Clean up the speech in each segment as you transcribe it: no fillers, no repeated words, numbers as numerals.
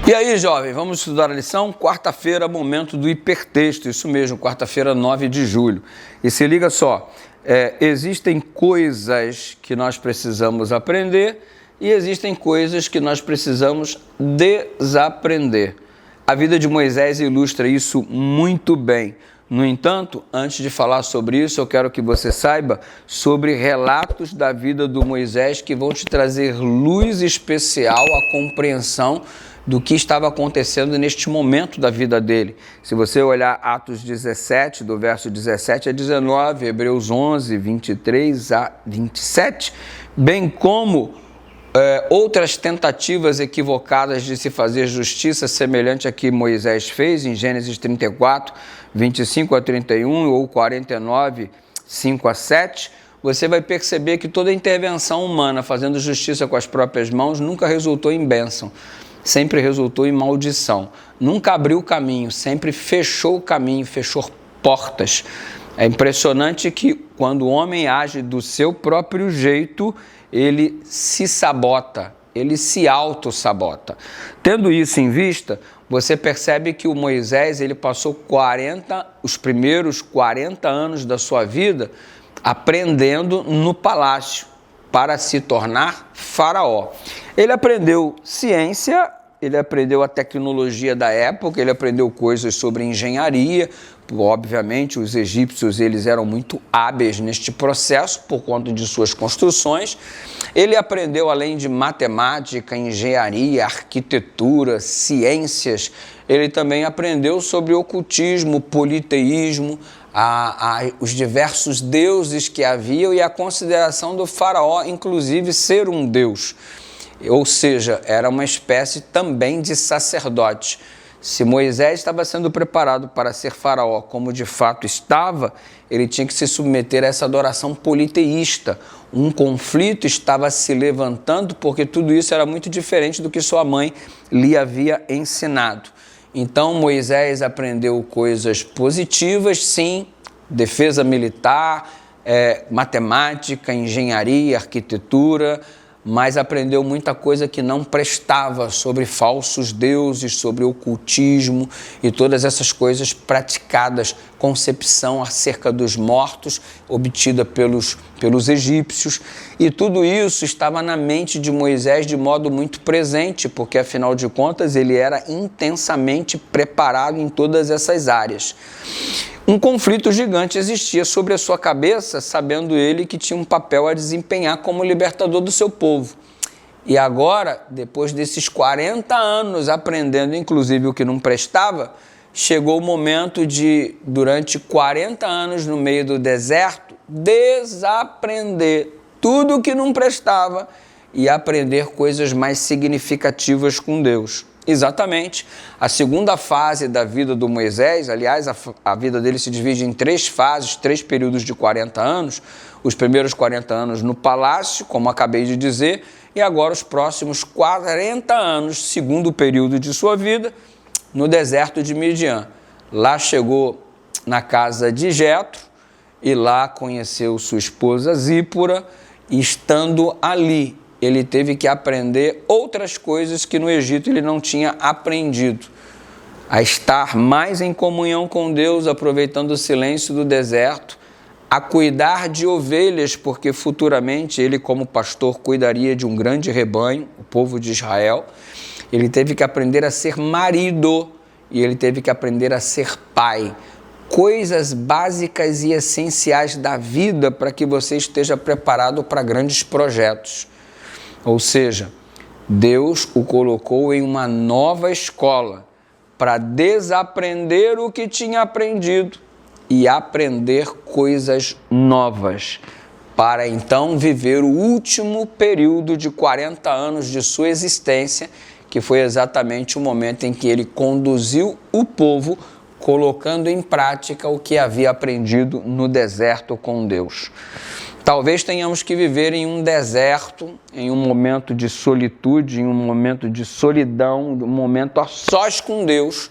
E aí, jovem, vamos estudar a lição? Quarta-feira, momento do hipertexto, isso mesmo, quarta-feira, 9 de julho. E se liga só, existem coisas que nós precisamos aprender e existem coisas que nós precisamos desaprender. A vida de Moisés ilustra isso muito bem. No entanto, antes de falar sobre isso, eu quero que você saiba sobre relatos da vida do Moisés que vão te trazer luz especial à compreensão do que estava acontecendo neste momento da vida dele. Se você olhar Atos 17, do verso 17 a 19, Hebreus 11, 23 a 27, bem como outras tentativas equivocadas de se fazer justiça semelhante a que Moisés fez em Gênesis 34, 25 a 31 ou 49, 5 a 7, você vai perceber que toda intervenção humana fazendo justiça com as próprias mãos nunca resultou em bênção, sempre resultou em maldição. Nunca abriu o caminho, sempre fechou o caminho, fechou portas. É impressionante que quando o homem age do seu próprio jeito, ele se sabota, ele se auto-sabota. Tendo isso em vista, você percebe que o Moisés ele passou os primeiros 40 anos da sua vida aprendendo no palácio para se tornar faraó. Ele aprendeu ciência, ele aprendeu a tecnologia da época, ele aprendeu coisas sobre engenharia. Obviamente, os egípcios eles eram muito hábeis neste processo por conta de suas construções. Ele aprendeu, além de matemática, engenharia, arquitetura, ciências, ele também aprendeu sobre ocultismo, politeísmo, os diversos deuses que haviam e a consideração do faraó, inclusive, ser um deus. Ou seja, era uma espécie também de sacerdote. Se Moisés estava sendo preparado para ser faraó, como de fato estava, ele tinha que se submeter a essa adoração politeísta. Um conflito estava se levantando porque tudo isso era muito diferente do que sua mãe lhe havia ensinado. Então Moisés aprendeu coisas positivas, sim, defesa militar, matemática, engenharia, arquitetura, mas aprendeu muita coisa que não prestava sobre falsos deuses, sobre ocultismo e todas essas coisas praticadas, concepção acerca dos mortos, obtida pelos egípcios. E tudo isso estava na mente de Moisés de modo muito presente, porque afinal de contas ele era intensamente preparado em todas essas áreas. Um conflito gigante existia sobre a sua cabeça, sabendo ele que tinha um papel a desempenhar como libertador do seu povo. E agora, depois desses 40 anos aprendendo, inclusive, o que não prestava, chegou o momento de, durante 40 anos no meio do deserto, desaprender tudo o que não prestava e aprender coisas mais significativas com Deus. Exatamente. A segunda fase da vida do Moisés, aliás, a vida dele se divide em 3 fases, 3 períodos de 40 anos. Os primeiros 40 anos no palácio, como acabei de dizer, e agora os próximos 40 anos, segundo período de sua vida, no deserto de Midian. Lá chegou na casa de Jetro e lá conheceu sua esposa Zípora, e estando ali, ele teve que aprender outras coisas que no Egito ele não tinha aprendido. A estar mais em comunhão com Deus, aproveitando o silêncio do deserto, a cuidar de ovelhas, porque futuramente ele, como pastor, cuidaria de um grande rebanho, o povo de Israel. Ele teve que aprender a ser marido e ele teve que aprender a ser pai. Coisas básicas e essenciais da vida para que você esteja preparado para grandes projetos. Ou seja, Deus o colocou em uma nova escola para desaprender o que tinha aprendido e aprender coisas novas, para então viver o último período de 40 anos de sua existência, que foi exatamente o momento em que ele conduziu o povo, colocando em prática o que havia aprendido no deserto com Deus. Talvez tenhamos que viver em um deserto, em um momento de solitude, em um momento de solidão, um momento a sós com Deus.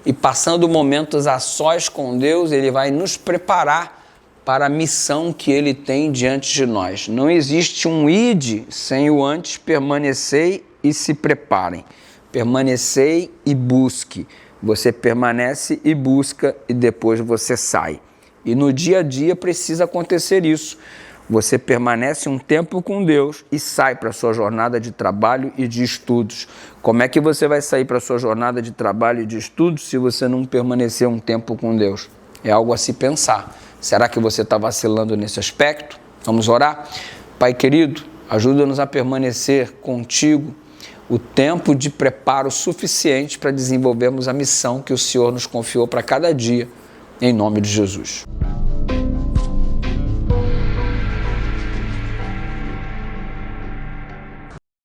E passando momentos a sós com Deus, Ele vai nos preparar para a missão que Ele tem diante de nós. Não existe um ide sem o antes permanecei e se preparem. permanecei e busque. Você permanece e busca e depois você sai. E no dia a dia precisa acontecer isso. Você permanece um tempo com Deus e sai para a sua jornada de trabalho e de estudos. Como é que você vai sair para a sua jornada de trabalho e de estudos se você não permanecer um tempo com Deus? É algo a se pensar. Será que você está vacilando nesse aspecto? Vamos orar? Pai querido, ajuda-nos a permanecer contigo o tempo de preparo suficiente para desenvolvermos a missão que o Senhor nos confiou para cada dia, em nome de Jesus.